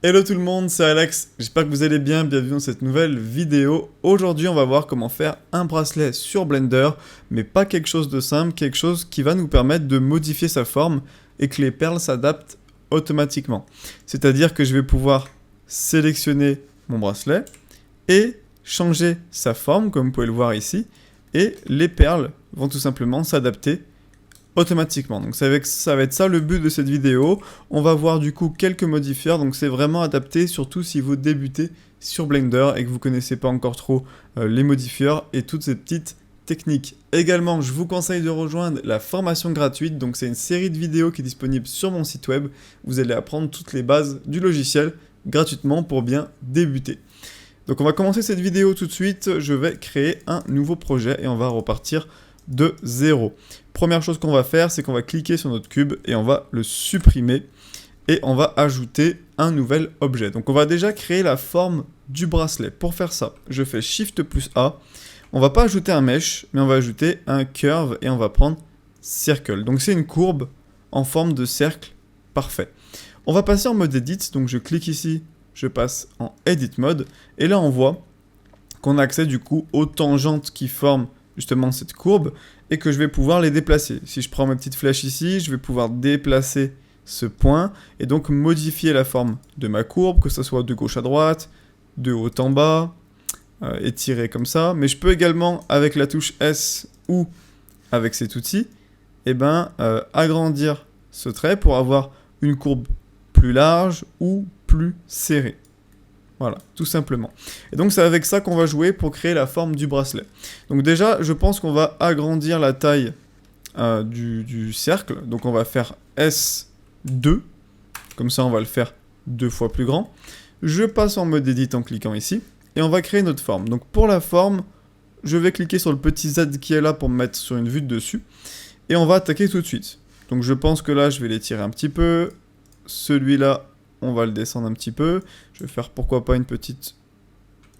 Hello tout le monde, c'est Alex, j'espère que vous allez bien, bienvenue dans cette nouvelle vidéo. Aujourd'hui on va voir comment faire un bracelet sur Blender, mais pas quelque chose de simple, quelque chose qui va nous permettre de modifier sa forme et que les perles s'adaptent automatiquement. C'est-à-dire que je vais pouvoir sélectionner mon bracelet et changer sa forme, comme vous pouvez le voir ici, et les perles vont tout simplement s'adapter automatiquement. Donc ça va être ça le but de cette vidéo. On va voir du coup quelques modifiers, donc c'est vraiment adapté surtout si vous débutez sur Blender et que vous connaissez pas encore trop les modifiers et toutes ces petites techniques. Également, je vous conseille de rejoindre la formation gratuite, donc c'est une série de vidéos qui est disponible sur mon site web. Vous allez apprendre toutes les bases du logiciel gratuitement pour bien débuter. Donc on va commencer cette vidéo tout de suite, je vais créer un nouveau projet et on va repartir de 0. Première chose qu'on va faire, c'est qu'on va cliquer sur notre cube et on va le supprimer et on va ajouter un nouvel objet. Donc on va déjà créer la forme du bracelet. Pour faire ça, je fais Shift plus A. On va pas ajouter un mesh, mais on va ajouter un curve et on va prendre circle. Donc c'est une courbe en forme de cercle parfait. On va passer en mode edit, donc je clique ici, je passe en edit mode et là on voit qu'on a accès du coup aux tangentes qui forment justement cette courbe et que je vais pouvoir les déplacer. Si je prends ma petite flèche ici, je vais pouvoir déplacer ce point et donc modifier la forme de ma courbe, que ce soit de gauche à droite, de haut en bas, étirer comme ça. Mais je peux également, avec la touche S ou avec cet outil, agrandir ce trait pour avoir une courbe plus large ou plus serrée. Voilà, tout simplement. Et donc c'est avec ça qu'on va jouer pour créer la forme du bracelet. Donc déjà, je pense qu'on va agrandir la taille du cercle. Donc on va faire S2. Comme ça, on va le faire 2 fois plus grand. Je passe en mode edit en cliquant ici. Et on va créer notre forme. Donc pour la forme, je vais cliquer sur le petit Z qui est là pour me mettre sur une vue de dessus. Et on va attaquer tout de suite. Donc je pense que là, je vais l'étirer un petit peu. Celui-là, on va le descendre un petit peu. Je vais faire pourquoi pas une petite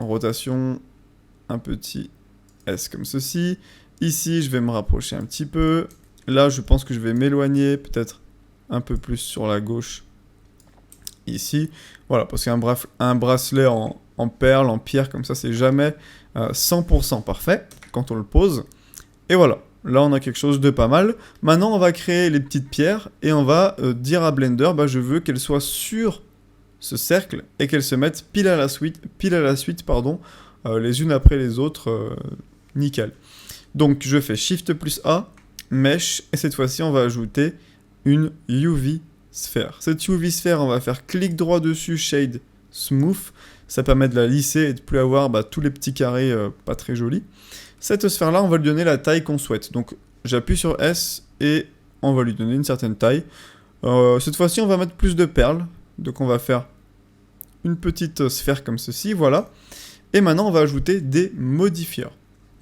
rotation, un petit S comme ceci. Ici, je vais me rapprocher un petit peu. Là, je pense que je vais m'éloigner peut-être un peu plus sur la gauche. Ici. Voilà, parce qu'un bracelet en perles, en pierre, comme ça, c'est jamais 100% parfait quand on le pose. Et voilà. Là, on a quelque chose de pas mal. Maintenant, on va créer les petites pierres et on va dire à Blender, je veux qu'elles soient sur ce cercle et qu'elles se mettent pile à la suite, les unes après les autres, nickel. Donc, je fais Shift plus A, Mesh, et cette fois-ci, on va ajouter une UV sphère. Cette UV sphère, on va faire clic droit dessus, Shade, Smooth. Ça permet de la lisser et de plus avoir tous les petits carrés pas très jolis. Cette sphère-là, on va lui donner la taille qu'on souhaite. Donc, j'appuie sur S et on va lui donner une certaine taille. Cette fois-ci, on va mettre plus de perles. Donc, on va faire une petite sphère comme ceci, voilà. Et maintenant, on va ajouter des modifiers.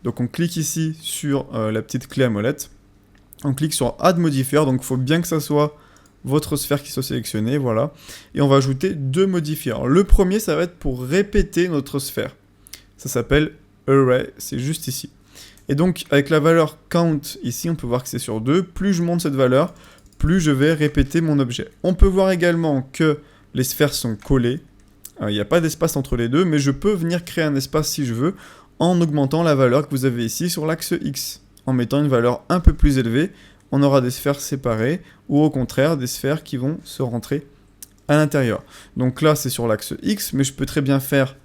Donc, on clique ici sur la petite clé à molette. On clique sur Add Modifier. Donc, il faut bien que ça soit votre sphère qui soit sélectionnée, voilà. Et on va ajouter 2 modifiers. Le premier, ça va être pour répéter notre sphère. Ça s'appelle Array, c'est juste ici. Et donc, avec la valeur count ici, on peut voir que c'est sur 2. Plus je monte cette valeur, plus je vais répéter mon objet. On peut voir également que les sphères sont collées. Il n'y a pas d'espace entre les deux, mais je peux venir créer un espace si je veux, en augmentant la valeur que vous avez ici sur l'axe X. En mettant une valeur un peu plus élevée, on aura des sphères séparées, ou au contraire, des sphères qui vont se rentrer à l'intérieur. Donc là, c'est sur l'axe X, mais je peux très bien faire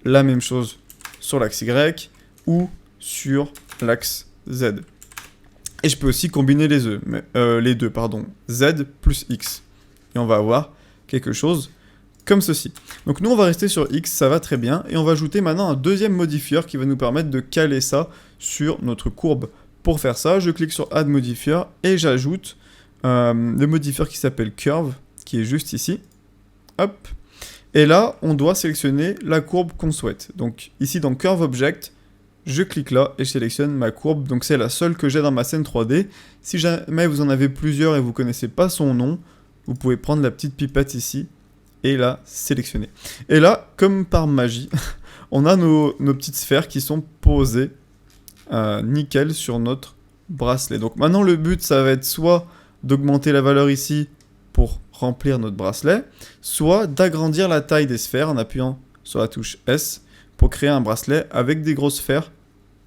la même chose sur l'axe Y ou sur l'axe Z. Et je peux aussi combiner les deux, Z plus X. Et on va avoir quelque chose comme ceci. Donc nous, on va rester sur X, ça va très bien. Et on va ajouter maintenant un deuxième modifier qui va nous permettre de caler ça sur notre courbe. Pour faire ça, je clique sur Add Modifier et j'ajoute le modifier qui s'appelle Curve, qui est juste ici. Hop. Et là, on doit sélectionner la courbe qu'on souhaite. Donc ici dans Curve Object, je clique là et je sélectionne ma courbe. Donc c'est la seule que j'ai dans ma scène 3D. Si jamais vous en avez plusieurs et vous ne connaissez pas son nom, vous pouvez prendre la petite pipette ici et la sélectionner. Et là, comme par magie, on a nos petites sphères qui sont posées nickel sur notre bracelet. Donc maintenant le but, ça va être soit d'augmenter la valeur ici pour remplir notre bracelet, soit d'agrandir la taille des sphères en appuyant sur la touche S pour créer un bracelet avec des grosses sphères,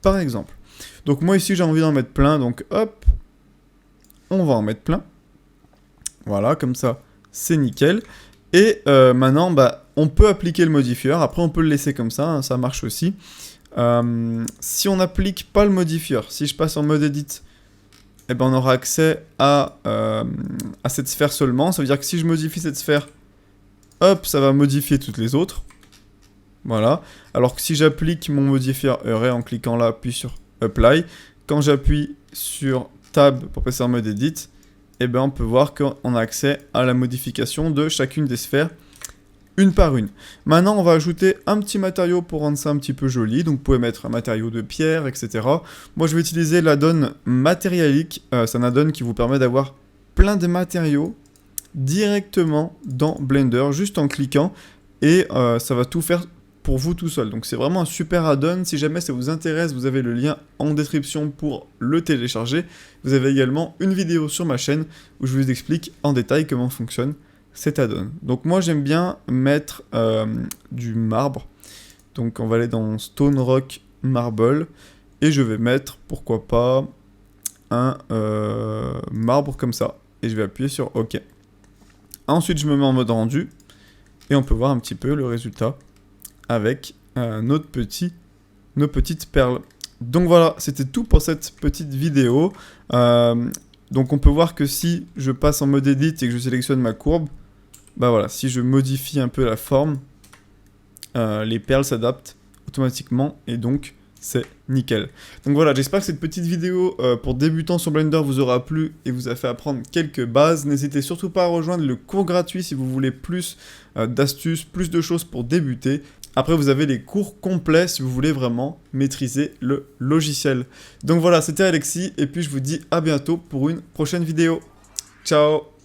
par exemple. Donc moi ici j'ai envie d'en mettre plein, donc hop, on va en mettre plein. Voilà, comme ça, c'est nickel. Et maintenant, on peut appliquer le modifieur. Après, on peut le laisser comme ça, hein, ça marche aussi. Si on n'applique pas le modifieur, si je passe en mode edit, eh ben, on aura accès à cette sphère seulement. Ça veut dire que si je modifie cette sphère, hop, ça va modifier toutes les autres. Voilà. Alors que si j'applique mon modifieur Array en cliquant là, puis sur Apply, quand j'appuie sur Tab pour passer en mode edit, eh ben, on peut voir qu'on a accès à la modification de chacune des sphères, une par une. Maintenant, on va ajouter un petit matériau pour rendre ça un petit peu joli. Donc, vous pouvez mettre un matériau de pierre, etc. Moi, je vais utiliser l'add-on matérialique. C'est un add-on qui vous permet d'avoir plein de matériaux directement dans Blender, juste en cliquant. Et ça va tout faire pour vous tout seul. Donc c'est vraiment un super add-on. Si jamais ça vous intéresse, vous avez le lien en description pour le télécharger. Vous avez également une vidéo sur ma chaîne où je vous explique en détail comment fonctionne cet add-on. Donc moi j'aime bien mettre du marbre. Donc on va aller dans Stone Rock Marble et je vais mettre, pourquoi pas, un marbre comme ça. Et je vais appuyer sur OK. Ensuite je me mets en mode rendu et on peut voir un petit peu le résultat avec nos petites perles. Donc voilà, c'était tout pour cette petite vidéo. Donc on peut voir que si je passe en mode edit et que je sélectionne ma courbe, bah voilà, si je modifie un peu la forme, les perles s'adaptent automatiquement et donc c'est nickel. Donc voilà, j'espère que cette petite vidéo pour débutants sur Blender vous aura plu et vous a fait apprendre quelques bases. N'hésitez surtout pas à rejoindre le cours gratuit si vous voulez plus d'astuces, plus de choses pour débuter. Après, vous avez les cours complets si vous voulez vraiment maîtriser le logiciel. Donc voilà, c'était Alexis et puis je vous dis à bientôt pour une prochaine vidéo. Ciao!